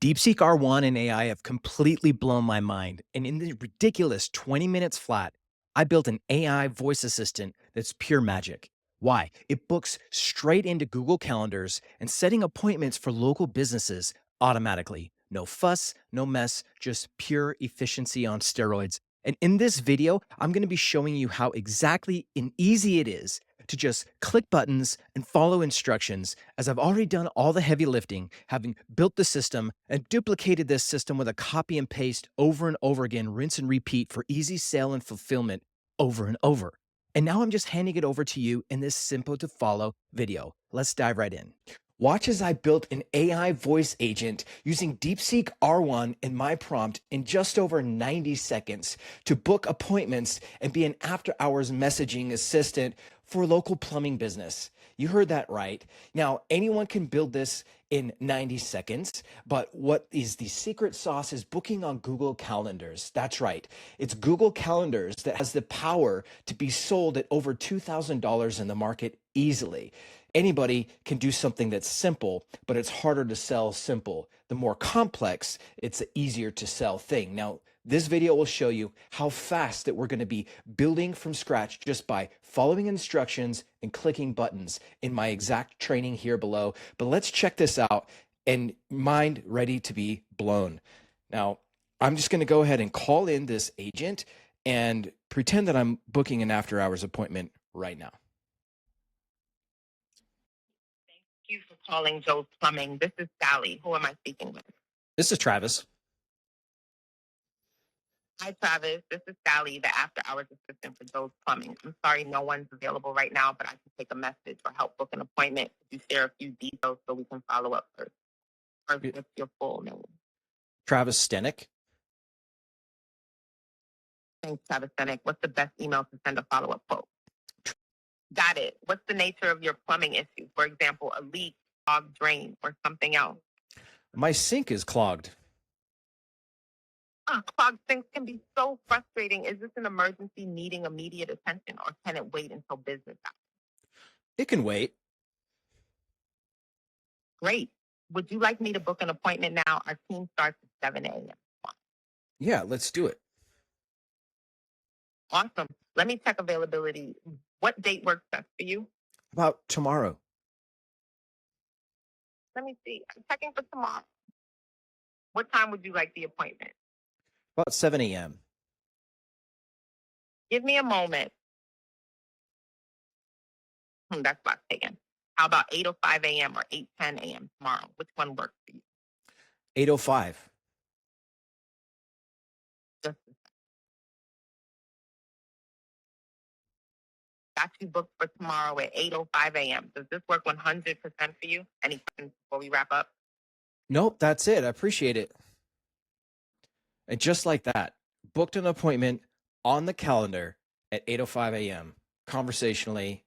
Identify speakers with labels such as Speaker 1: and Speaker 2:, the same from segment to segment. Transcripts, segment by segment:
Speaker 1: DeepSeek R1 and AI have completely blown my mind. And in the ridiculous 20 minutes flat, I built an AI voice assistant that's pure magic. Why? It books straight into Google Calendars and setting appointments for local businesses automatically. No fuss, no mess, just pure efficiency on steroids. And in this video, I'm going to be showing you how exactly and easy it is to just click buttons and follow instructions, as I've already done all the heavy lifting, having built the system and duplicated this system with a copy and paste over and over again, rinse and repeat for easy sale and fulfillment over and over. And now I'm just handing it over to you in this simple to follow video. Let's dive right in. Watch as I built an AI voice agent using DeepSeek R1 and my prompt in just over 90 seconds to book appointments and be an after-hours messaging assistant for a local plumbing business. You heard that right. Now, anyone can build this in 90 seconds, but what is the secret sauce is booking on Google Calendars. That's right. It's Google Calendars that has the power to be sold at over $2,000 in the market easily. Anybody can do something that's simple, but it's harder to sell simple. The more complex, it's an easier to sell thing. Now, this video will show you how fast that we're going to be building from scratch just by following instructions and clicking buttons in my exact training here below. But let's check this out and mind ready to be blown. Now, I'm just going to go ahead and call in this agent and pretend that I'm booking an after-hours appointment right now.
Speaker 2: Thank you for calling Joe's Plumbing. This is Sally. Who am I speaking with?
Speaker 1: This is Travis.
Speaker 2: Hi, Travis. This is Sally, the after-hours assistant for Joe's Plumbing. I'm sorry no one's available right now, but I can take a message or help book an appointment if you share a few details so we can follow up first. First, what's your full name?
Speaker 1: Travis Stenick.
Speaker 2: Thanks, Travis Stenick. What's the best email to send a follow-up quote? Got it. What's the nature of your plumbing issue? For example, a leak, clogged drain, or something else?
Speaker 1: My sink is clogged.
Speaker 2: Clogged sinks can be so frustrating. Is this an emergency needing immediate attention, or can it wait until business hours?
Speaker 1: It can wait.
Speaker 2: Great. Would you like me to book an appointment now? Our team starts at 7 a.m.
Speaker 1: Yeah, let's do it.
Speaker 2: Awesome. Let me check availability. What date works best for you?
Speaker 1: About tomorrow.
Speaker 2: Let me see. I'm checking for tomorrow. What time would you like the appointment?
Speaker 1: About 7 a.m.
Speaker 2: Give me a moment. That's about taken. How about 8:05 a.m. or 8:10 a.m. tomorrow? Which one works for you?
Speaker 1: 8:05.
Speaker 2: Just got you booked for tomorrow at 8:05 a.m. Does this work 100% for you? Any questions before we wrap up?
Speaker 1: Nope, that's it. I appreciate it. And just like that, booked an appointment on the calendar at 8:05 a.m. conversationally,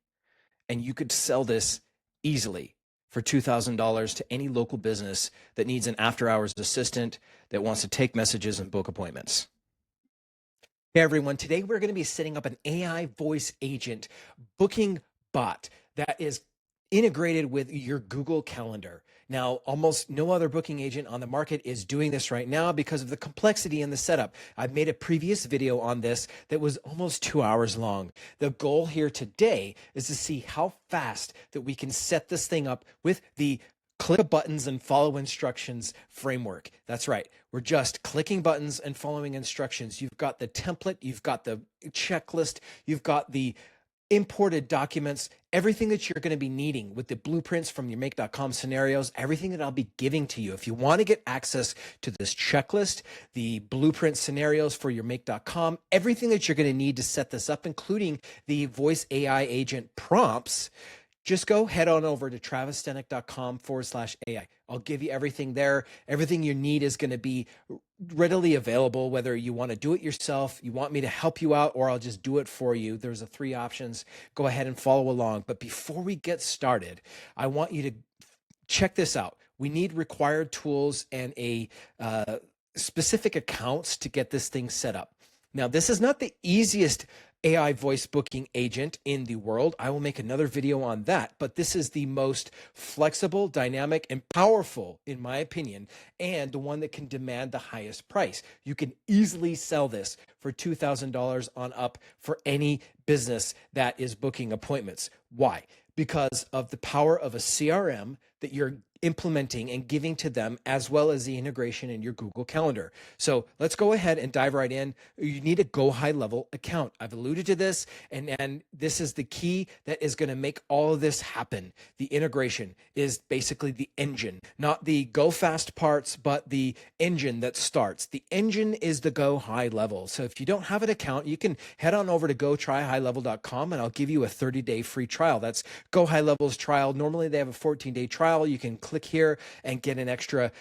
Speaker 1: and you could sell this easily for $2,000 to any local business that needs an after-hours assistant that wants to take messages and book appointments. Hey everyone, today we're going to be setting up an AI voice agent booking bot that is integrated with your Google Calendar. Now, almost no other booking agent on the market is doing this right now because of the complexity in the setup. I've made a previous video on this that was almost 2 hours long. The goal here today is to see how fast that we can set this thing up with the click buttons and follow instructions framework. That's right. We're just clicking buttons and following instructions. You've got the template, you've got the checklist, you've got the imported documents, everything that you're going to be needing with the blueprints from your make.com scenarios, everything that I'll be giving to you. If you want to get access to this checklist, the blueprint scenarios for your make.com, everything that you're going to need to set this up, including the voice AI agent prompts, just go head on over to travisstenick.com/AI. I'll give you everything there. Everything you need is going to be readily available, whether you want to do it yourself, you want me to help you out, or I'll just do it for you. There's 3 options. Go ahead and follow along. But before we get started, I want you to check this out. We need required tools and a specific accounts to get this thing set up. Now, this is not the easiest AI voice booking agent in the world. I will make another video on that, but this is the most flexible, dynamic, and powerful, in my opinion, and the one that can demand the highest price. You can easily sell this for $2,000 on up for any business that is booking appointments. Why? Because of the power of a CRM that you're implementing and giving to them, as well as the integration in your Google Calendar. So let's go ahead and dive right in. You need a GoHighLevel account. I've alluded to this, and this is the key that is going to make all of this happen. The integration is basically the engine, not the go fast parts, but the engine that starts. The engine is the GoHighLevel. So if you don't have an account, you can head on over to gotryhighlevel.com and I'll give you a 30-day free trial. That's GoHighLevel's trial. Normally they have a 14-day trial. You can click here and get an extra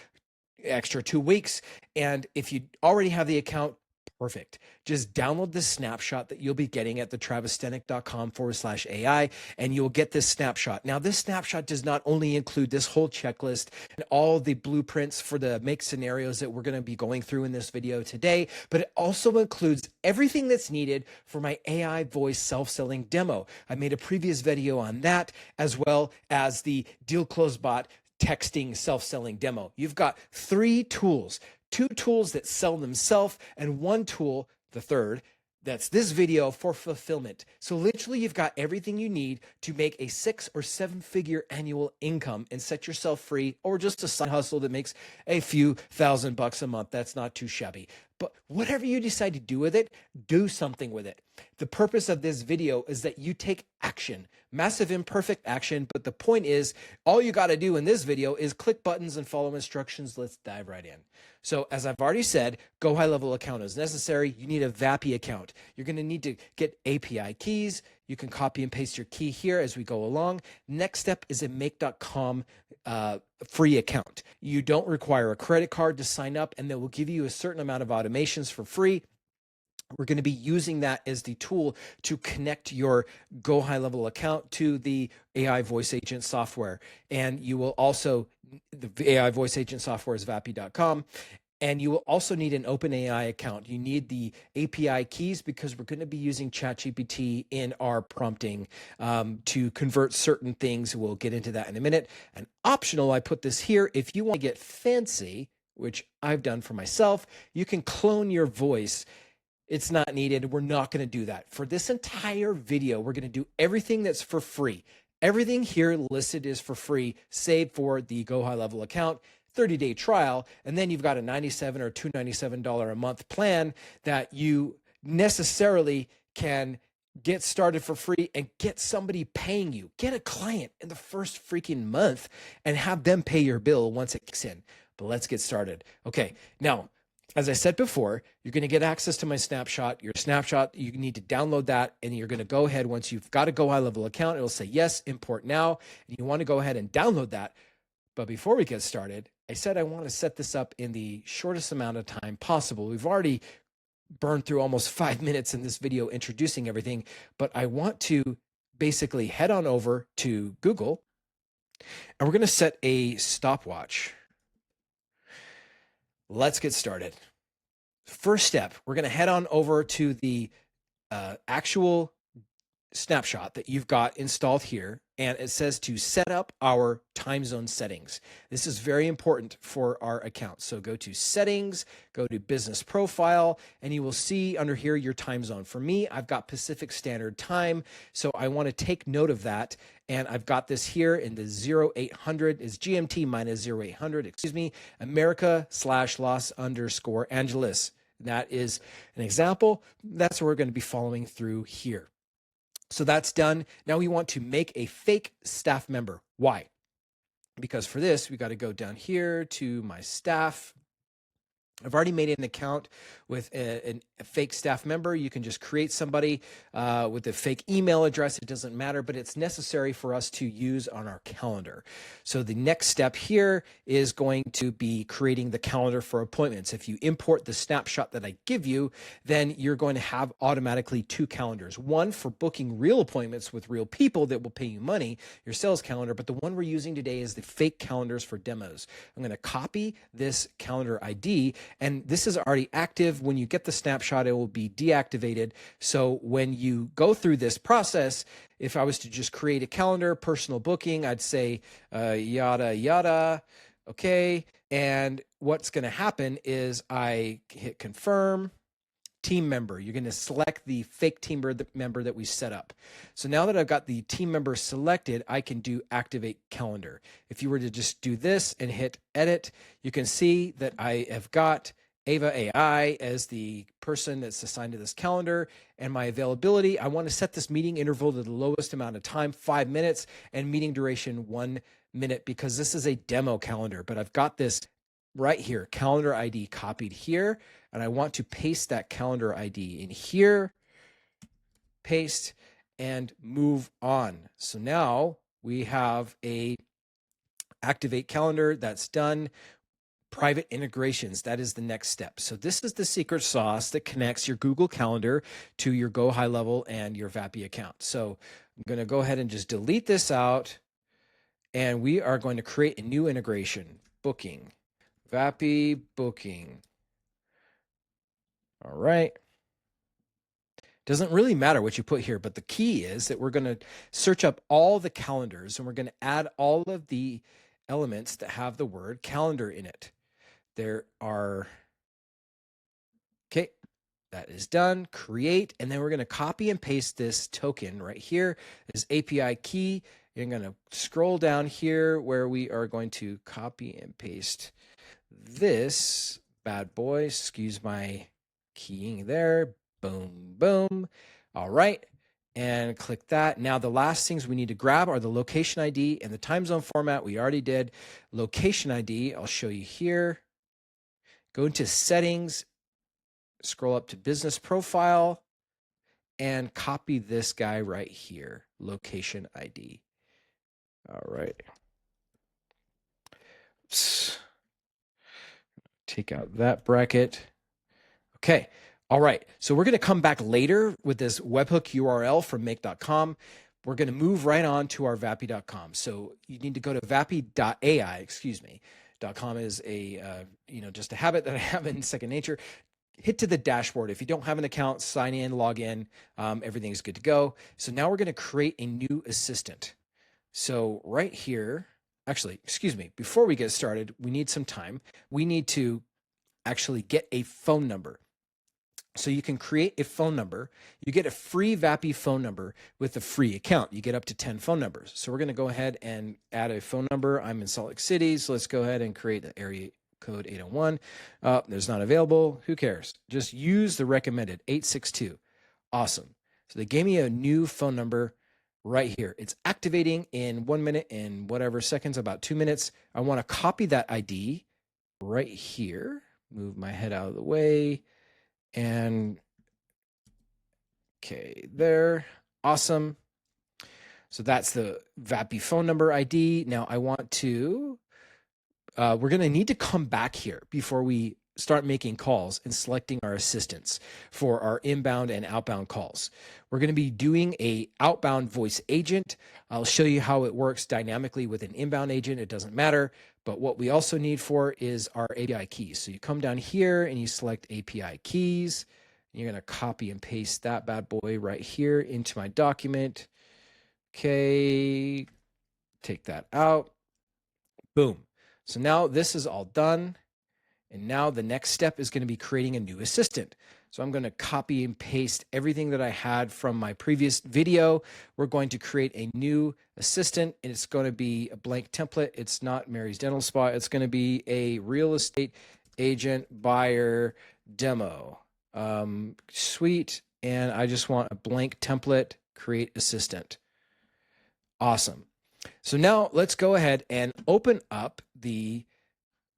Speaker 1: 2 weeks. And if you already have the account, perfect. Just download the snapshot that you'll be getting at thetravisstenick.com/AI, and you'll get this snapshot. Now, this snapshot does not only include this whole checklist and all the blueprints for the make scenarios that we're going to be going through in this video today, but it also includes everything that's needed for my AI voice self-selling demo. I made a previous video on that, as well as the Deal Close Bot texting self-selling demo. You've got 3 tools, 2 tools that sell themselves, and 1 tool, the third, that's this video for fulfillment. So literally you've got everything you need to make a 6 or 7 figure annual income and set yourself free, or just a side hustle that makes a few $1,000 a month. That's not too shabby. But whatever you decide to do with it, do something with it. The purpose of this video is that you take action, massive imperfect action. But the point is, all you got to do in this video is click buttons and follow instructions. Let's dive right in. So as I've already said, GoHighLevel account is necessary. You need a Vapi account. You're going to need to get API keys. You can copy and paste your key here as we go along. Next step is a make.com free account. You don't require a credit card to sign up, and they will give you a certain amount of automations for free. We're going to be using that as the tool to connect your GoHighLevel account to the AI voice agent software. And you will also, the AI voice agent software is vapi.com. And you will also need an OpenAI account. You need the API keys because we're going to be using ChatGPT in our prompting to convert certain things. We'll get into that in a minute. And optional, I put this here. If you want to get fancy, which I've done for myself, you can clone your voice. It's not needed. We're not going to do that. For this entire video, we're going to do everything that's for free. Everything here listed is for free, save for the GoHighLevel account, 30-day trial, and then you've got a $97 or $297 a month plan that you necessarily can get started for free and get somebody paying you. Get a client in the first freaking month and have them pay your bill once it kicks in. But let's get started. Okay, now, as I said before, you're going to get access to my snapshot. Your snapshot, you need to download that, and you're going to go ahead. Once you've got a GoHighLevel account, it'll say, yes, import now, and you want to go ahead and download that. But before we get started, I said I want to set this up in the shortest amount of time possible. We've already burned through almost 5 minutes in this video introducing everything, but I want to basically head on over to Google, and we're going to set a stopwatch. Let's get started. First step, we're going to head on over to the actual snapshot that you've got installed here, and it says to set up our time zone settings. This is very important for our account. So go to settings, go to business profile, and you will see under here your time zone. For me, I've got Pacific Standard Time, so I want to take note of that. And I've got this here in the 0800 is GMT minus 0800, excuse me, America/Los_Angeles. That is an example. That's what we're going to be following through here. So that's done. Now we want to make a fake staff member. Why? Because for this, we got to go down here to my staff. I've already made an account with a fake staff member. You can just create somebody with a fake email address. It doesn't matter, but it's necessary for us to use on our calendar. So the next step here is going to be creating the calendar for appointments. If you import the snapshot that I give you, then you're going to have automatically 2 calendars. One for booking real appointments with real people that will pay you money, your sales calendar, but the one we're using today is the fake calendars for demos. I'm going to copy this calendar ID, And this is already active. When you get the snapshot, it will be deactivated. So when you go through this process, if I was to just create a calendar, personal booking, I'd say yada, yada. Okay. And what's going to happen is I hit confirm. Team member. You're going to select the fake team member that we set up. So now that I've got the team member selected, I can do activate calendar. If you were to just do this and hit edit, you can see that I have got Ava AI as the person that's assigned to this calendar, and my availability. I want to set this meeting interval to the lowest amount of time, 5 minutes, and meeting duration 1 minute, because this is a demo calendar, but I've got this right here, calendar ID copied here, and I want to paste that calendar ID in here, paste, and move on. So now we have a activate calendar that's done. Private integrations, that is the next step. So this is the secret sauce that connects your Google Calendar to your GoHighLevel and your Vapi account. So I'm going to go ahead and just delete this out, and we are going to create a new integration, booking. Vapi booking. All right. Doesn't really matter what you put here, but the key is that we're going to search up all the calendars, and we're going to add all of the elements that have the word calendar in it. There are, okay, that is done. Create, and then we're going to copy and paste this token right here, this API key. You're going to scroll down here where we are going to copy and paste this bad boy. Excuse my keying there. Boom, boom. All right. And click that. Now, the last things we need to grab are the location ID and the time zone format. We already did. Location ID, I'll show you here. Go into settings, scroll up to business profile, and copy this guy right here, location ID. All right. Oops. Take out that bracket. Okay. All right. So we're going to come back later with this webhook URL from make.com. We're going to move right on to our vapi.com. So you need to go to vapi.ai, excuse me. .com is a, just a habit that I have in second nature. Hit to the dashboard. If you don't have an account, sign in, log in, everything's good to go. So now we're going to create a new assistant. So right here, actually, excuse me, before we get started, we need some time. We need to actually get a phone number. So you can create a phone number. You get a free Vapi phone number with a free account. You get up to 10 phone numbers. So we're going to go ahead and add a phone number. I'm in Salt Lake City, so let's go ahead and create the area code 801. There's not available. Who cares? Just use the recommended 862. Awesome. So they gave me a new phone number right here. It's activating in 1 minute and whatever seconds, about 2 minutes. I want to copy that ID right here. Move my head out of the way. And okay, there. Awesome. So that's the Vapi phone number ID. Now I want to, we're going to need to come back here before we start making calls and selecting our assistants for our inbound and outbound calls. We're going to be doing a outbound voice agent. I'll show you how it works dynamically with an inbound agent. It doesn't matter. But what we also need for is our API keys. So you come down here and you select API keys. You're going to copy and paste that bad boy right here into my document. Okay, take that out. Boom. So now this is all done. And now the next step is going to be creating a new assistant. So I'm going to copy and paste everything that I had from my previous video. We're going to create a new assistant, and it's going to be a blank template. It's not Mary's Dental Spa. It's going to be a real estate agent buyer demo. Sweet. And I just want a blank template, create assistant. Awesome. So now let's go ahead and open up the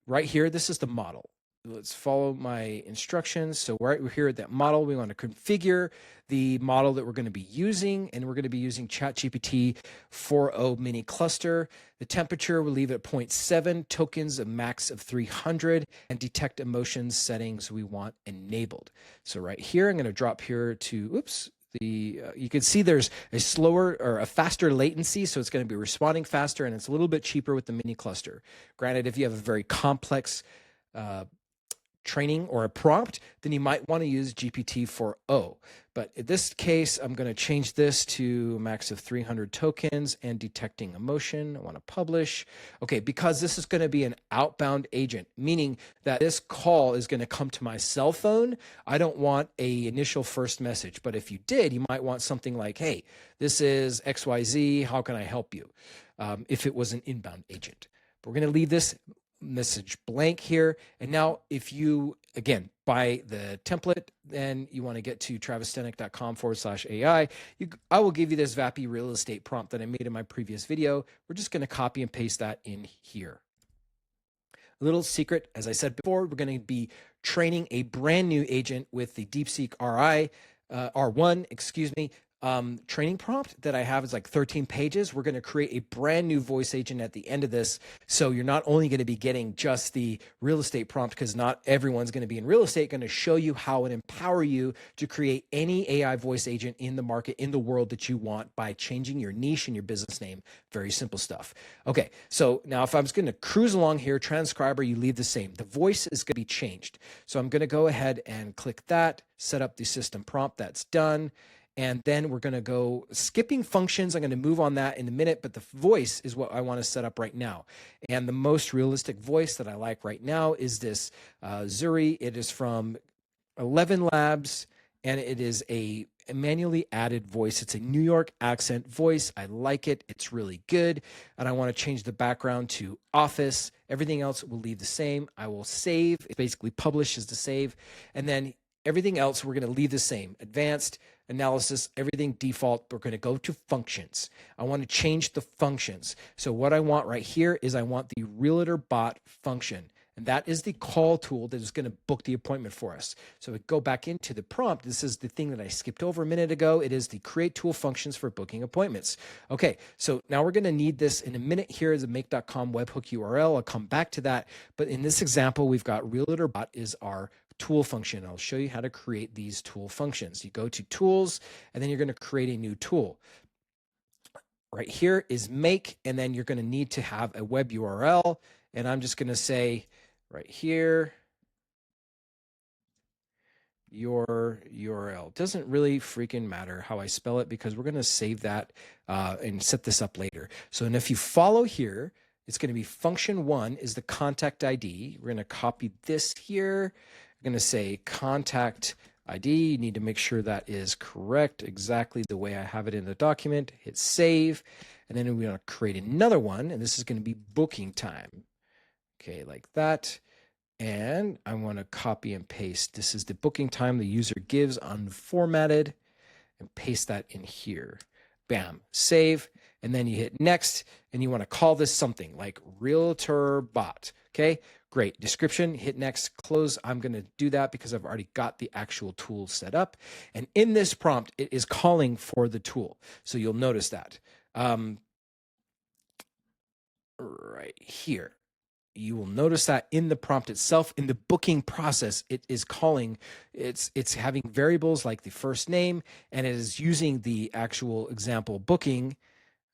Speaker 1: right here. This is the model. Let's follow my instructions. So right here at that model, we want to configure the model that we're going to be using, and we're going to be using ChatGPT 4.0 mini cluster. The temperature, we'll leave it at 0.7, tokens, a max of 300, and detect emotions settings we want enabled. So right here, I'm going to drop here to, oops, you can see there's a slower or a faster latency, so it's going to be responding faster, and it's a little bit cheaper with the mini cluster. Granted, if you have a very complex training or a prompt, then you might want to use GPT-4o. But in this case, I'm going to change this to a max of 300 tokens and detecting emotion. I want to publish. Okay, because this is going to be an outbound agent, meaning that this call is going to come to my cell phone. I don't want a initial first message, but if you did, you might want something like, hey, this is XYZ, how can I help you? If it was an inbound agent. But we're going to leave this message blank here. And now if you, again, buy the template, then you want to get to travisstenek.com/AI. I will give you this Vapi real estate prompt that I made in my previous video. We're just going to copy and paste that in here. A little secret, as I said before, we're going to be training a brand new agent with the DeepSeek R1, training prompt that I have is like 13 pages. We're going to create a brand new voice agent at the end of this. So you're not only going to be getting just the real estate prompt, because not everyone's going to be in real estate, going to show you how and empower you to create any AI voice agent in the market, in the world that you want by changing your niche and your business name. Very simple stuff. Okay, so now if I'm just going to cruise along here, transcriber, you leave the same. The voice is going to be changed. So I'm going to go ahead and click that, set up the system prompt. That's done. And then we're going to go skipping functions. I'm going to move on that in a minute, but the voice is what I want to set up right now. And the most realistic voice that I like right now is this Zuri. It is from 11 Labs, and it is a manually added voice. It's a New York accent voice. I like it. It's really good. And I want to change the background to office. Everything else will leave the same. I will save. It basically publish is to save. And then everything else we're going to leave the same. Advanced, analysis, everything default. We're going to go to functions. I want to change the functions. So what I want right here is I want the realtor bot function. And that is the call tool that is going to book the appointment for us. So we go back into the prompt. This is the thing that I skipped over a minute ago. It is the create tool functions for booking appointments. Okay, so now we're going to need this in a minute. Here is a make.com webhook URL. I'll come back to that. But in this example, we've got realtor bot is our tool function. I'll show you how to create these tool functions. You go to tools, and then you're going to create a new tool. Right here is make, and then you're going to need to have a web URL. And I'm just going to say right here, your URL. Doesn't really freaking matter how I spell it, because we're going to save that and set this up later. So, and if you follow here, it's going to be function 1 is the contact ID. We're going to copy this here. I'm going to say contact ID. You need to make sure that is correct, exactly the way I have it in the document. Hit save. And then we're going to create another one, and this is going to be booking time. Okay, like that. And I want to copy and paste. This is the booking time the user gives unformatted, and paste that in here. Bam, save. And then you hit next, and you want to call this something like realtor bot. Okay, great. Description, hit next, close. I'm going to do that because I've already got the actual tool set up. And in this prompt, it is calling for the tool. So you'll notice that. Right here. You will notice that in the prompt itself, in the booking process, it is calling, it's having variables like the first name, and it is using the actual example booking.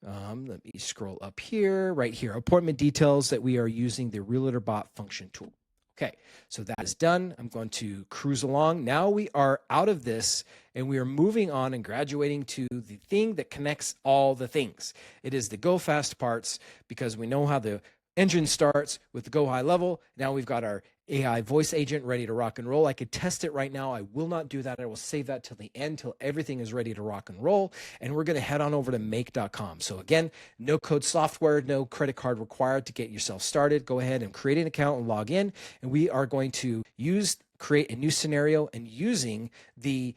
Speaker 1: Let me scroll up here, right here, appointment details that we are using the realtor bot function tool. Okay, so that is done. I'm going to cruise along. Now we are out of this, and we are moving on and graduating to the thing that connects all the things. It is the go fast parts, because we know how the engine starts with the GoHighLevel. Now we've got our AI voice agent ready to rock and roll. I could test it right now. I will not do that. I will save that till the end, till everything is ready to rock and roll. And we're going to head on over to make.com. So again, no code software, no credit card required to get yourself started. Go ahead and create an account and log in. And we are going to create a new scenario, and using the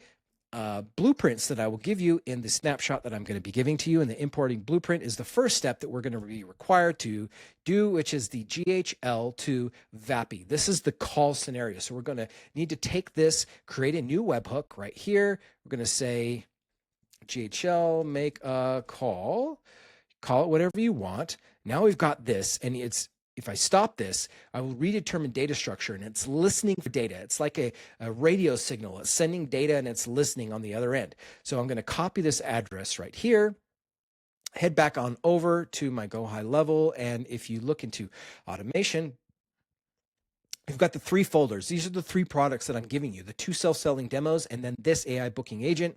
Speaker 1: blueprints that I will give you in the snapshot that I'm going to be giving to you. And the importing blueprint is the first step that we're going to be required to do, which is the GHL to Vapi. This is the call scenario. So we're going to need to take this, create a new webhook right here. We're going to say GHL, make a call it whatever you want. Now we've got this, and if I stop this, I will redetermine data structure, and it's listening for data. It's like a radio signal. It's sending data, and it's listening on the other end. So I'm going to copy this address right here, head back on over to my GoHighLevel, and if you look into automation, You've got the 3 folders. These are the 3 products that I'm giving you, the 2 self-selling demos, and then this AI booking agent.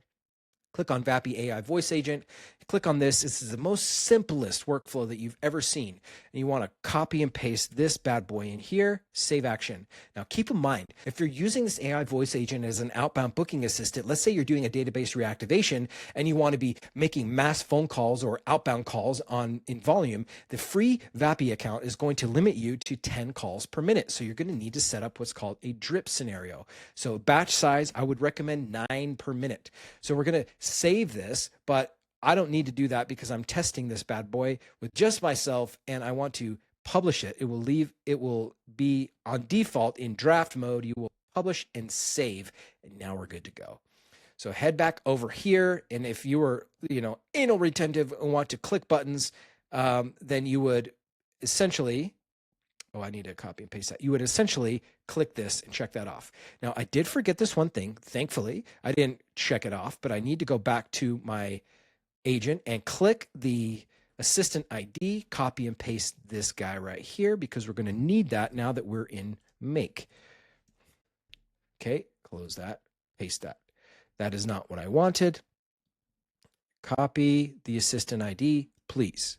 Speaker 1: Click on Vapi AI Voice Agent. Click on this. This is the most simplest workflow that you've ever seen. And you want to copy and paste this bad boy in here, save action. Now, keep in mind, if you're using this AI voice agent as an outbound booking assistant, let's say you're doing a database reactivation and you want to be making mass phone calls or outbound calls in volume, the free Vapi account is going to limit you to 10 calls per minute. So you're going to need to set up what's called a drip scenario. So batch size, I would recommend 9 per minute. So we're going to save this, but I don't need to do that because I'm testing this bad boy with just myself and I want to publish it. It will be on default in draft mode. You will publish and save, and now we're good to go. So head back over here, and if you were, anal retentive and want to click buttons, then you would essentially, I need to copy and paste that. You would essentially click this and check that off. Now, I did forget this one thing. Thankfully, I didn't check it off, but I need to go back to my agent and click the assistant ID, copy and paste this guy right here because we're going to need that now that we're in Make. Okay, close that, paste that. That is not what I wanted. Copy the assistant ID, please.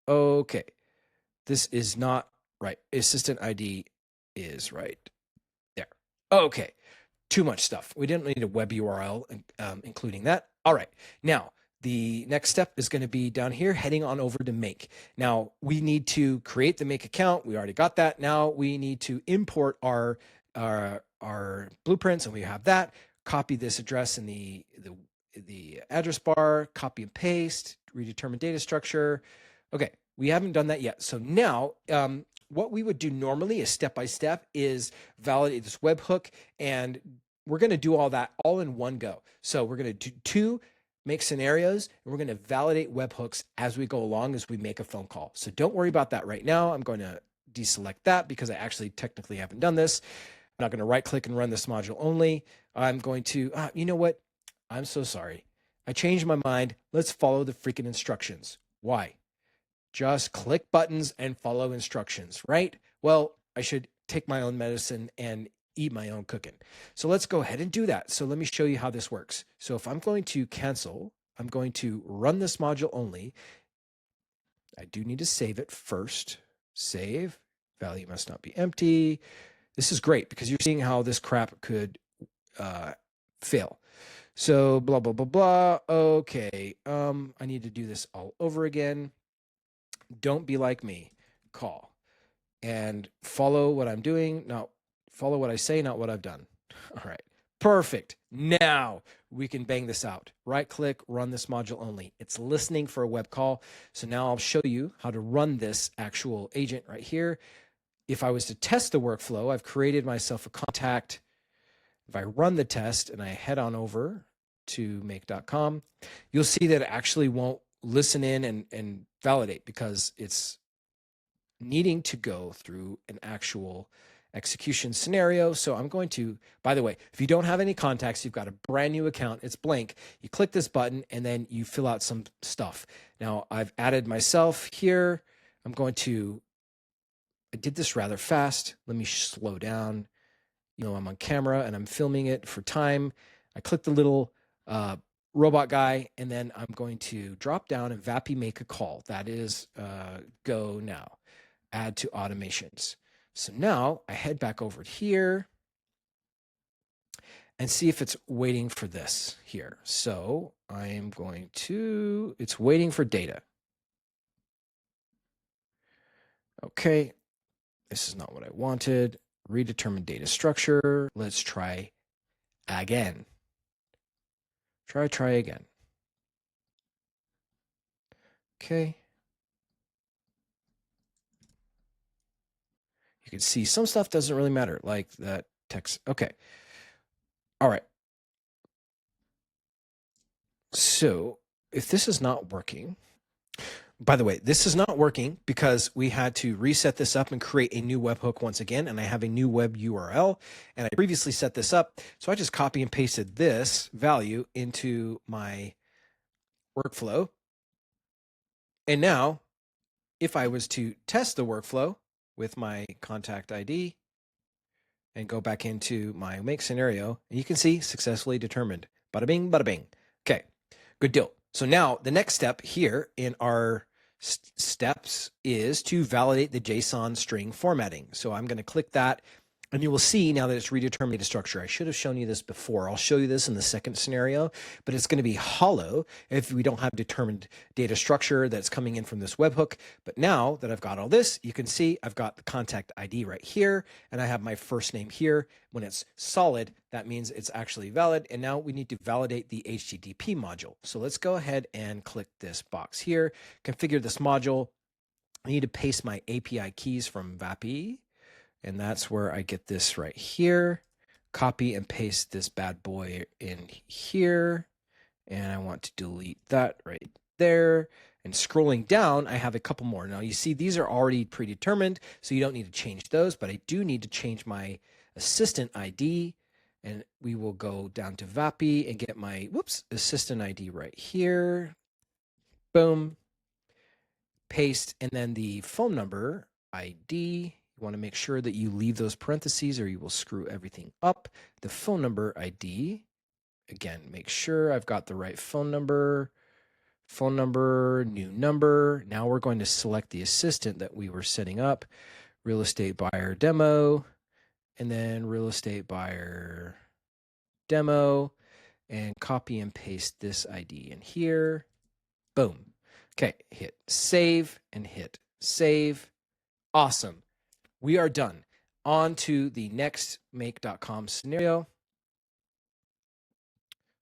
Speaker 1: Okay, this is not right. Assistant ID is right there. Okay, too much stuff. We didn't need a web URL including that. All right, now the next step is going to be down here, heading on over to Make. Now we need to create the Make account. We already got that. Now we need to import our blueprints, and we have that. Copy this address in the address bar, copy and paste, redetermine data structure. Okay, we haven't done that yet. So now what we would do normally is step-by-step is validate this webhook, and we're going to do all that all in one go. So we're going to do 2 make scenarios, and we're going to validate webhooks as we go along as we make a phone call. So don't worry about that right now. I'm going to deselect that because I actually technically haven't done this. I'm not going to right click and run this module only. I'm going to, you know what? I'm so sorry. I changed my mind. Let's follow the freaking instructions. Why? Just click buttons and follow instructions, right? Well, I should take my own medicine and eat my own cooking. So let's go ahead and do that. So let me show you how this works. So if I'm going to cancel, I'm going to run this module only. I do need to save it first. Save, value must not be empty. This is great because you're seeing how this crap could fail. So blah, blah, blah, blah. Okay, I need to do this all over again. Don't be like me. Call and follow what I'm doing. Not follow what I say, not what I've done. All right, perfect. Now we can bang this out. Right click, run this module only. It's listening for a web call. So now I'll show you how to run this actual agent right here. If I was to test the workflow, I've created myself a contact. If I run the test and I head on over to make.com, you'll see that it actually won't listen in and validate because it's needing to go through an actual execution scenario. So I'm going to, by the way, if you don't have any contacts, you've got a brand new account, it's blank. You click this button and then you fill out some stuff. Now I've added myself here. I'm going to, I did this rather fast. Let me slow down. I'm on camera and I'm filming it for time. I click the little robot guy, and then I'm going to drop down and Vapi make a call. That is go now. Add to automations. So now I head back over here and see if it's waiting for this here. So I am going to, it's waiting for data. Okay, this is not what I wanted. Redetermine data structure. Let's try again. Try again. Okay. You can see some stuff doesn't really matter, like that text. Okay. All right. So if this is not working, by the way, this is not working because we had to reset this up and create a new webhook once again, and I have a new web URL, and I previously set this up. So I just copy and pasted this value into my workflow. And now if I was to test the workflow, with my contact ID and go back into my make scenario. And you can see successfully determined. Bada bing, bada bing. Okay, good deal. So now the next step here in our steps is to validate the JSON string formatting. So I'm going to click that. And you will see now that it's redetermined data structure. I should have shown you this before. I'll show you this in the second scenario, but it's going to be hollow if we don't have determined data structure that's coming in from this webhook. But now that I've got all this, you can see I've got the contact ID right here, and I have my first name here. When it's solid, that means it's actually valid. And now we need to validate the HTTP module. So let's go ahead and click this box here, configure this module. I need to paste my API keys from Vapi. And that's where I get this right here. Copy and paste this bad boy in here. And I want to delete that right there. And scrolling down, I have a couple more. Now you see these are already predetermined, so you don't need to change those, but I do need to change my assistant ID. And we will go down to Vapi and get my, assistant ID right here. Boom. Paste, and then the phone number ID. You want to make sure that you leave those parentheses or you will screw everything up. The phone number ID, again, make sure I've got the right phone number, new number. Now we're going to select the assistant that we were setting up, real estate buyer demo, and then real estate buyer demo, and copy and paste this ID in here. Boom. Okay, hit save and hit save. Awesome. We are done. On to the next make.com scenario.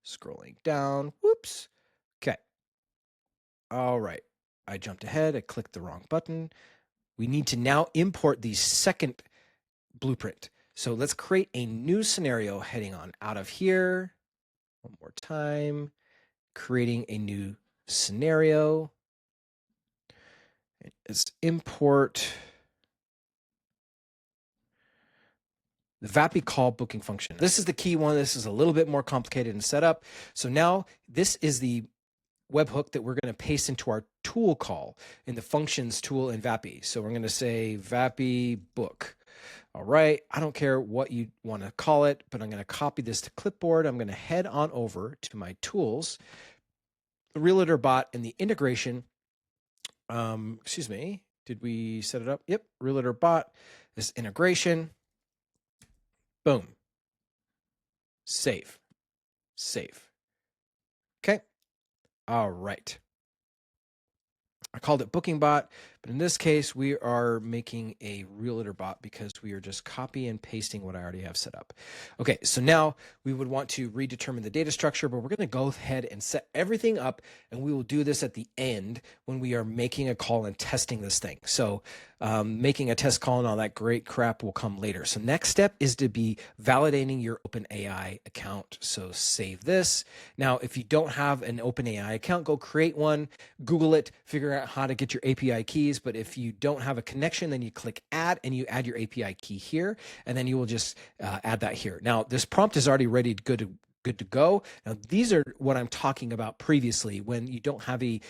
Speaker 1: Scrolling down. Whoops. Okay. All right. I jumped ahead. I clicked the wrong button. We need to now import the second blueprint. So let's create a new scenario heading on out of here. One more time. Creating a new scenario. Let's import the Vapi call booking function. This is the key one. This is a little bit more complicated in setup. So now this is the webhook that we're going to paste into our tool call in the functions tool in Vapi. So we're going to say Vapi book. All right. I don't care what you want to call it, but I'm going to copy this to clipboard. I'm going to head on over to my tools, the Realtor bot, and the integration. Excuse me. Did we set it up? Yep. Realtor bot, this integration. Boom. Save. Save. Okay. All right. I called it booking bot, but in this case, we are making a realtor bot because we are just copy and pasting what I already have set up. Okay, so now we would want to redetermine the data structure, but we're going to go ahead and set everything up, and we will do this at the end when we are making a call and testing this thing. So making a test call and all that great crap will come later. So next step is to be validating your OpenAI account. So save this. Now, if you don't have an OpenAI account, go create one, Google it, figure out how to get your API keys. But if you don't have a connection, then you click add and you add your API key here, and then you will just add that here. Now, this prompt is already ready, good to go. Now, these are what I'm talking about previously when you don't have a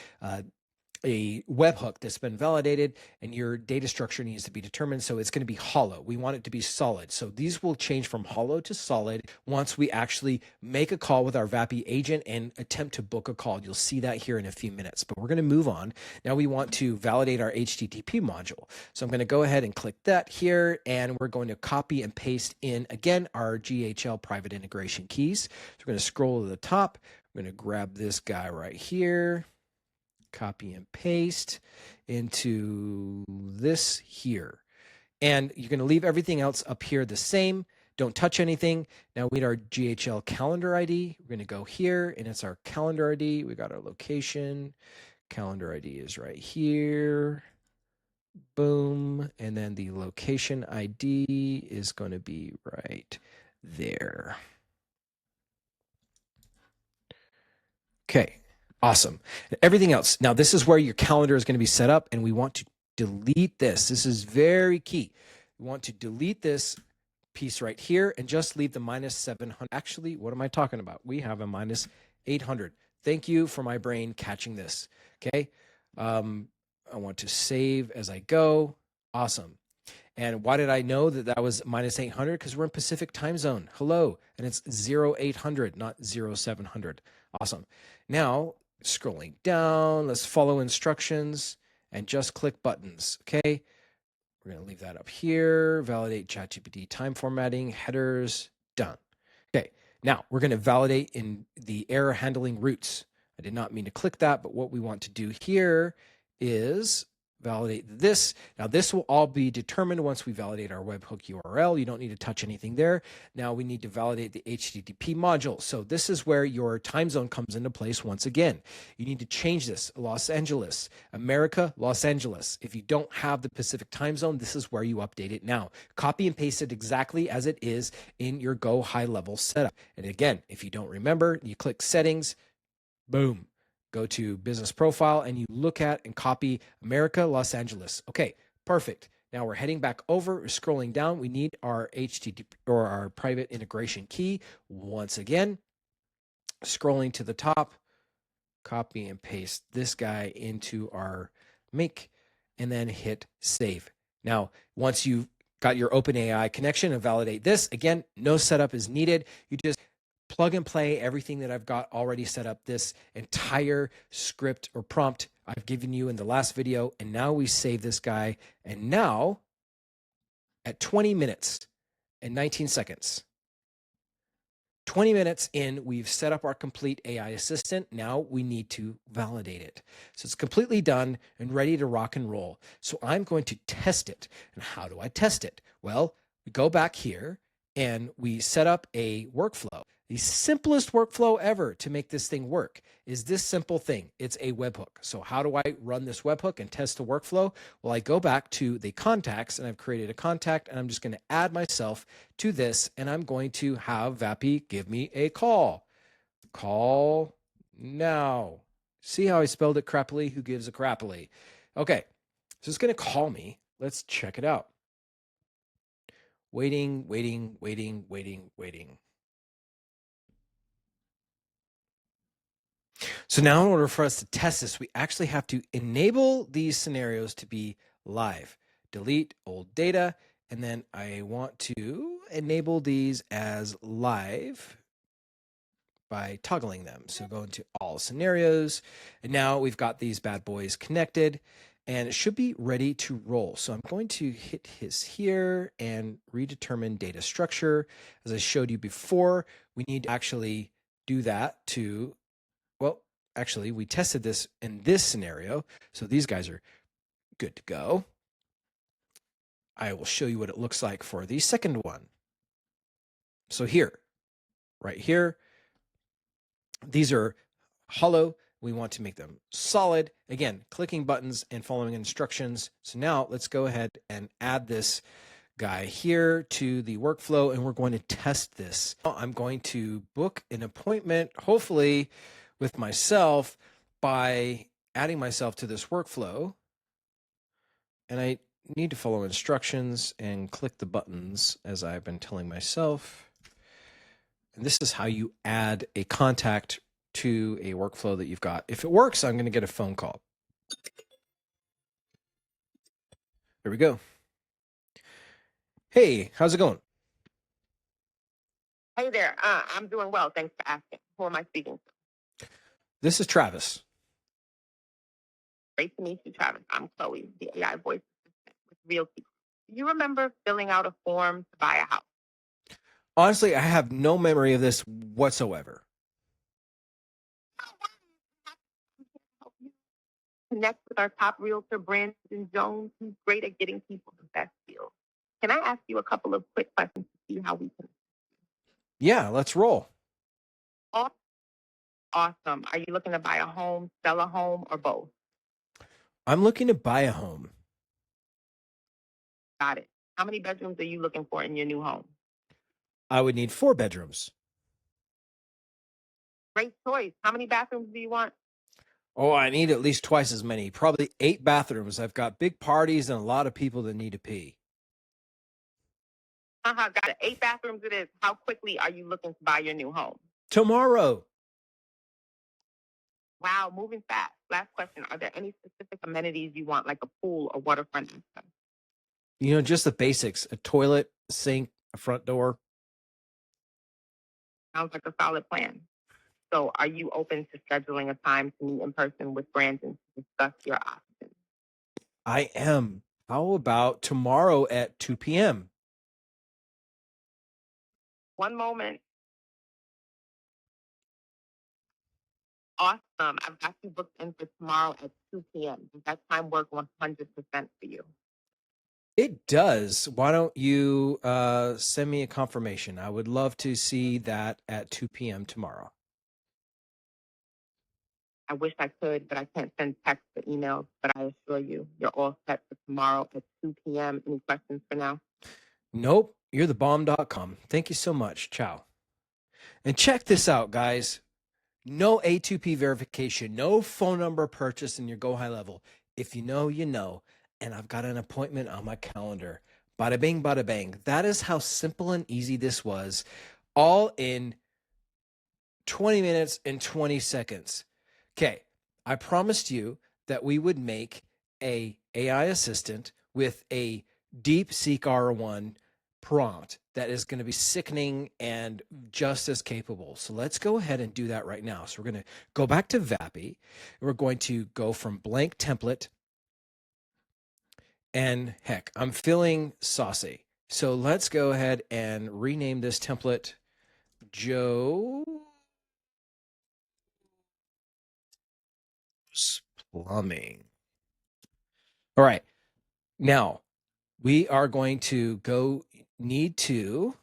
Speaker 1: webhook that's been validated and your data structure needs to be determined. So it's going to be hollow. We want it to be solid. So these will change from hollow to solid once we actually make a call with our Vapi agent and attempt to book a call. You'll see that here in a few minutes, but we're going to move on. Now we want to validate our HTTP module. So I'm going to go ahead and click that here, and we're going to copy and paste in again our GHL private integration keys. So we're going to scroll to the top. I'm going to grab this guy right here, copy and paste into this here. And you're going to leave everything else up here the same. Don't touch anything. Now we need our GHL calendar ID. We're going to go here, and it's our calendar ID. We got our location. Calendar ID is right here. Boom. And then the location ID is going to be right there. Okay. Awesome. Everything else. Now, this is where your calendar is going to be set up, and we want to delete this. This is very key. We want to delete this piece right here and just leave the minus 700. Actually, what am I talking about? We have a minus 800. Thank you for my brain catching this. Okay. I want to save as I go. Awesome. And why did I know that that was minus 800? Because we're in Pacific time zone. Hello. And it's 0800, not 0700. Awesome. Now, scrolling down, let's follow instructions and just click buttons. Okay. We're going to leave that up here. Validate ChatGPT time formatting, headers, done. Okay. Now we're going to validate in the error handling routes. I did not mean to click that, but what we want to do here is validate this. Now this will all be determined once we validate our webhook URL. You don't need to touch anything there. Now we need to validate the HTTP module. So this is where your time zone comes into place once again. You need to change this. Los Angeles, America, Los Angeles. If you don't have the Pacific time zone, this is where you update it now. Copy and paste it exactly as it is in your GoHighLevel setup. And again, if you don't remember, you click settings, boom, go to business profile and you look at and copy America, Los Angeles. Okay, perfect. Now we're heading back over, we're scrolling down. We need our HTTP or our private integration key. Once again, scrolling to the top, copy and paste this guy into our make and then hit save. Now, once you've got your OpenAI connection and validate this, again, no setup is needed. You just plug and play everything that I've got already set up, this entire script or prompt I've given you in the last video. And now we save this guy. And now at 20 minutes and 19 seconds, 20 minutes in, we've set up our complete AI assistant. Now we need to validate it. So it's completely done and ready to rock and roll. So I'm going to test it. And how do I test it? Well, we go back here and we set up a workflow. The simplest workflow ever to make this thing work is this simple thing. It's a webhook. So how do I run this webhook and test the workflow? Well, I go back to the contacts and I've created a contact and I'm just going to add myself to this and I'm going to have Vapi give me a call. Call now. See how I spelled it crappily? Who gives a crappily? Okay, so it's going to call me. Let's check it out. Waiting, waiting, waiting, waiting, waiting. So now in order for us to test this, we actually have to enable these scenarios to be live. Delete old data, and then I want to enable these as live by toggling them. So go into all scenarios, and now we've got these bad boys connected, and it should be ready to roll. So I'm going to hit his here and redetermine data structure. As I showed you before, we need to actually do that to, well, actually, we tested this in this scenario. So these guys are good to go. I will show you what it looks like for the second one. So here, right here, these are hollow. We want to make them solid. Again, clicking buttons and following instructions. So now let's go ahead and add this guy here to the workflow and we're going to test this. I'm going to book an appointment, hopefully with myself, by adding myself to this workflow. And I need to follow instructions and click the buttons as I've been telling myself. And this is how you add a contact to a workflow that you've got. If it works, I'm going to get a phone call. There we go. Hey, how's it going?
Speaker 2: Hey there. I'm doing well. Thanks for asking. Who am I speaking to?
Speaker 1: This is Travis.
Speaker 2: Great to meet you, Travis. I'm Chloe, the AI voice assistant with Realty. Do you remember filling out a form to buy a house?
Speaker 1: Honestly, I have no memory of this whatsoever.
Speaker 2: Help you connect with our top realtor, Brandon Jones, who's great at getting people the best deals. Can I ask you a couple of quick questions to see how we can?
Speaker 1: Yeah, let's roll.
Speaker 2: Awesome. Are you looking to buy a home, sell a home, or both?
Speaker 1: I'm looking to buy a home.
Speaker 2: Got it. How many bedrooms are you looking for in your new home?
Speaker 1: I would need 4 bedrooms.
Speaker 2: Great choice. How many bathrooms do you want?
Speaker 1: Oh, I need at least twice as many, probably 8 bathrooms. I've got big parties and a lot of people that need to pee.
Speaker 2: Got it. 8 bathrooms it is. How quickly are you looking to buy your new home?
Speaker 1: Tomorrow.
Speaker 2: Wow, moving fast. Last question. Are there any specific amenities you want, like a pool or waterfront access?
Speaker 1: Just the basics: a toilet, sink, a front door.
Speaker 2: Sounds like a solid plan. So are you open to scheduling a time to meet in person with Brandon to discuss your options?
Speaker 1: I am. How about tomorrow at 2 p.m.?
Speaker 2: One moment. Awesome. I've got you booked in for tomorrow at 2 p.m. Does that time work 100% for you?
Speaker 1: It does. Why don't you send me a confirmation? I would love to see that at 2 p.m. tomorrow.
Speaker 2: I wish I could, but I can't send text or emails. But I assure you, you're all set for tomorrow at 2 p.m. Any questions for now?
Speaker 1: Nope, you're the bomb.com. Thank you so much. Ciao. And check this out, guys. No A2P verification, no phone number purchase in your GoHighLevel. If you know, you know. And I've got an appointment on my calendar. Bada bing, bada bang. That is how simple and easy this was, all in 20 minutes and 20 seconds. Okay, I promised you that we would make a AI assistant with a DeepSeek R1 prompt that is going to be sickening and just as capable. So let's go ahead and do that right now. So we're going to go back to Vapi. We're going to go from blank template. And heck, I'm feeling saucy. So let's go ahead and rename this template Joe's Plumbing. All right. Now we are going to need to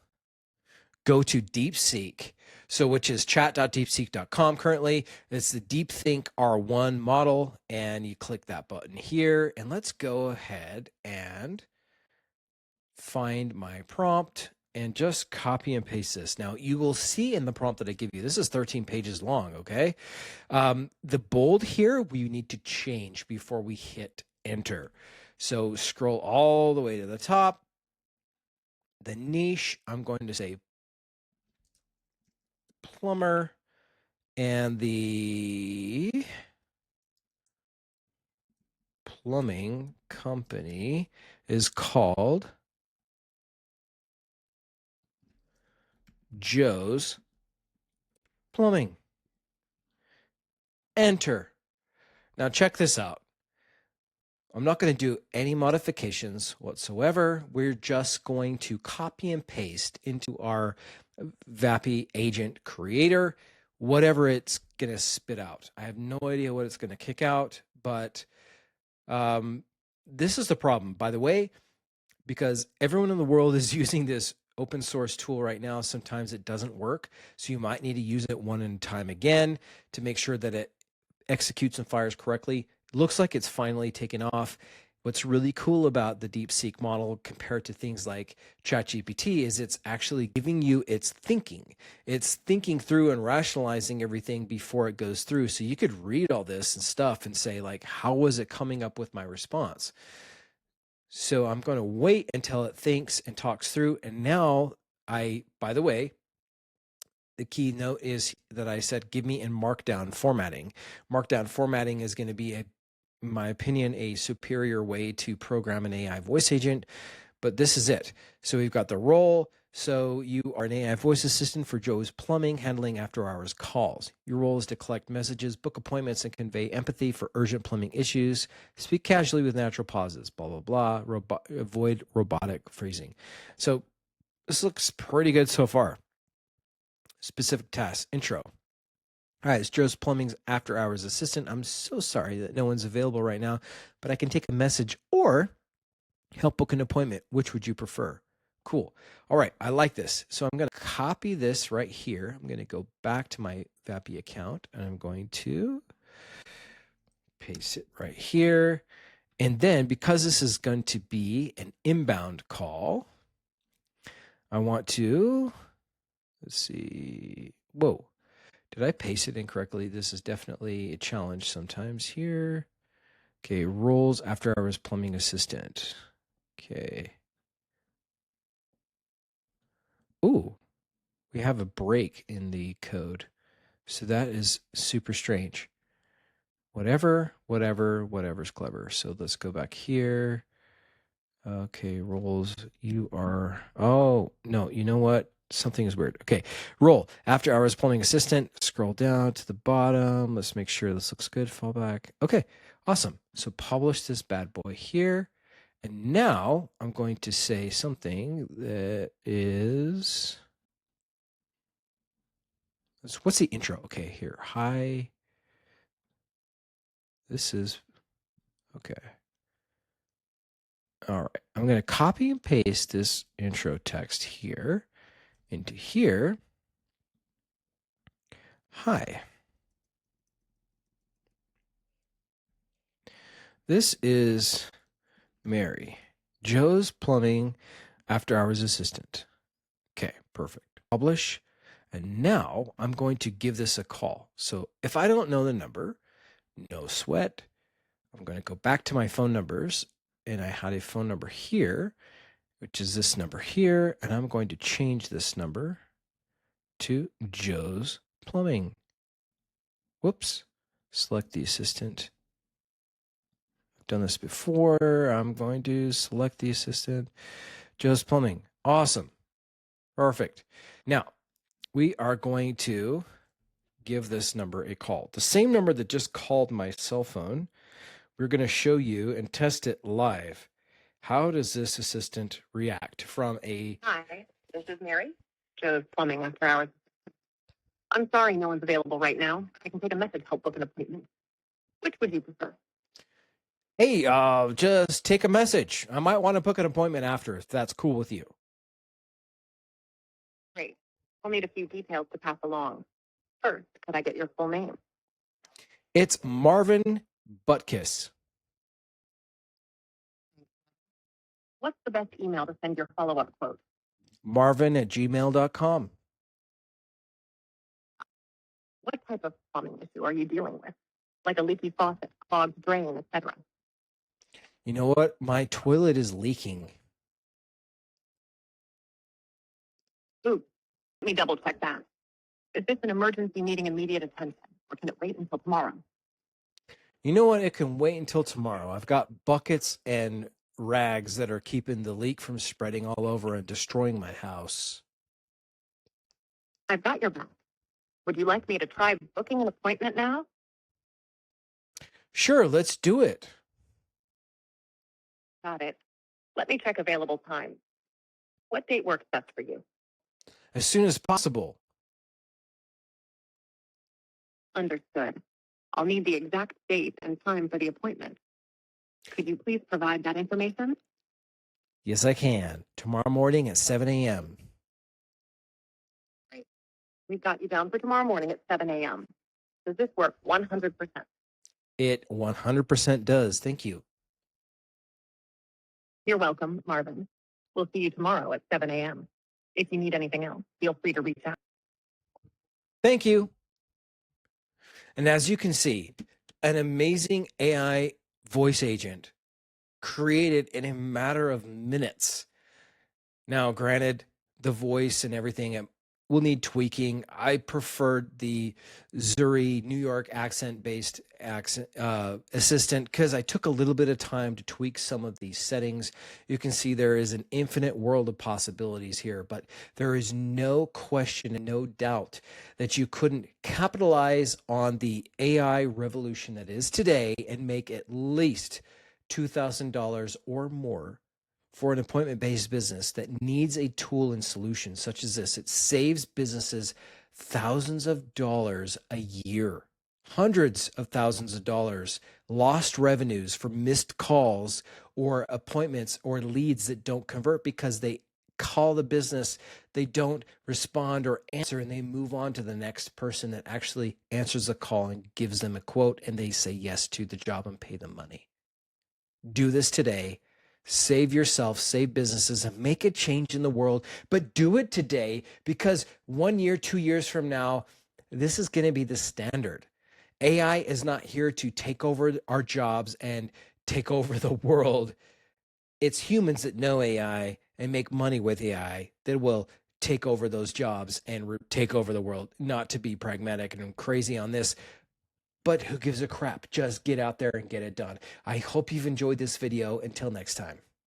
Speaker 1: go to DeepSeek. So, which is chat.deepseek.com currently. It's the DeepThink R1 model. And you click that button here. And let's go ahead and find my prompt and just copy and paste this. Now, you will see in the prompt that I give you, this is 13 pages long, okay? The bold here, we need to change before we hit enter. So scroll all the way to the top. The niche, I'm going to say plumber, and the plumbing company is called Joe's Plumbing. Enter. Now check this out. I'm not going to do any modifications whatsoever. We're just going to copy and paste into our Vapi agent creator whatever it's going to spit out. I have no idea what it's going to kick out, but this is the problem, by the way, because everyone in the world is using this open source tool right now. Sometimes it doesn't work. So you might need to use it one at a time again to make sure that it executes and fires correctly. It looks like it's finally taken off. What's really cool about the DeepSeek model compared to things like ChatGPT is it's actually giving you its thinking. It's thinking through and rationalizing everything before it goes through. So you could read all this and stuff and say, like, how was it coming up with my response? So I'm going to wait until it thinks and talks through. And now by the way, the key note is that I said, give me in Markdown formatting. Markdown formatting is going to be, in my opinion, a superior way to program an AI voice agent, but this is it. So we've got the role. So you are an AI voice assistant for Joe's Plumbing, handling after-hours calls. Your role is to collect messages, book appointments, and convey empathy for urgent plumbing issues. Speak casually with natural pauses, blah, blah, blah. Avoid robotic phrasing. So this looks pretty good so far. Specific tasks, intro. All right, it's Joe's Plumbing's after hours assistant. I'm so sorry that no one's available right now, but I can take a message or help book an appointment. Which would you prefer? Cool. All right, I like this. So I'm going to copy this right here. I'm going to go back to my Vapi account and I'm going to paste it right here. And then because this is going to be an inbound call, I want to, let's see. Whoa. Did I paste it incorrectly? This is definitely a challenge sometimes here. Okay, roles after hours plumbing assistant. Okay. Ooh, we have a break in the code. So that is super strange. Whatever's clever. So let's go back here. Okay, roles. You are. Oh, no, you know what? Something is weird. Okay, role. After hours plumbing assistant. Scroll down to the bottom. Let's make sure this looks good. Fall back. Okay, awesome. So publish this bad boy here. And now I'm going to say something that is. What's the intro? Okay, here. Hi. This is. Okay. All right. I'm going to copy and paste this intro text here into here. Hi. This is Mary, Joe's plumbing after hours assistant. Okay, perfect. Publish. And now I'm going to give this a call. So if I don't know the number, no sweat. I'm going to go back to my phone numbers, and I had a phone number here, which is this number here. And I'm going to change this number to Joe's plumbing. Whoops. Select the assistant. I've done this before. I'm going to select the assistant. Joe's plumbing. Awesome. Perfect. Now, we are going to give this number a call. The same number that just called my cell phone. We're going to show you and test it live. How does this assistant react from a...
Speaker 2: Hi, this is Mary, Joe's plumbing after hours. I'm sorry no one's available right now. I can take a message, help book an appointment. Which would you prefer?
Speaker 1: Hey, just take a message. I might want to book an appointment after, if that's cool with you.
Speaker 2: Great. I'll need a few details to pass along. First, could I get your full name?
Speaker 1: It's Marvin Buttkiss.
Speaker 2: What's the best email to send your follow-up quote?
Speaker 1: Marvin@gmail.com.
Speaker 2: What type of plumbing issue are you dealing with? Like a leaky faucet, clogged drain, etc.
Speaker 1: You know what? My toilet is leaking.
Speaker 2: Ooh, let me double check that. Is this an emergency needing immediate attention, or can it wait until tomorrow?
Speaker 1: You know what? It can wait until tomorrow. I've got buckets and rags that are keeping the leak from spreading all over and destroying my house.
Speaker 2: I've got your back. Would you like me to try booking an appointment now?
Speaker 1: Sure, let's do it.
Speaker 2: Got it. Let me check available time. What date works best for you?
Speaker 1: As soon as possible.
Speaker 2: Understood. I'll need the exact date and time for the appointment. Could you please provide that information?
Speaker 1: Yes, I can. Tomorrow morning at 7 a.m.
Speaker 2: Great. We've got you down for tomorrow morning at 7 a.m. Does this work 100%?
Speaker 1: It 100% does. Thank you.
Speaker 2: You're welcome, Marvin. We'll see you tomorrow at 7 a.m. If you need anything else, feel free to reach out.
Speaker 1: Thank you. And as you can see, an amazing AI voice agent created in a matter of minutes. Now, granted, the voice and everything will need tweaking. I preferred the Zuri New York accent-based assistant because I took a little bit of time to tweak some of these settings. You can see there is an infinite world of possibilities here, but there is no question and no doubt that you couldn't capitalize on the AI revolution that is today and make at least $2,000 or more for an appointment-based business that needs a tool and solution such as this. It saves businesses thousands of dollars a year, hundreds of thousands of dollars, lost revenues for missed calls or appointments or leads that don't convert because they call the business, they don't respond or answer, and they move on to the next person that actually answers the call and gives them a quote, and they say yes to the job and pay them money. Do this today. Save yourself, save businesses, and make a change in the world. But do it today because 1 year, 2 years from now, this is going to be the standard. AI is not here to take over our jobs and take over the world. It's humans that know AI and make money with AI that will take over those jobs and take over the world. Not to be pragmatic and crazy on this, but who gives a crap? Just get out there and get it done. I hope you've enjoyed this video. Until next time.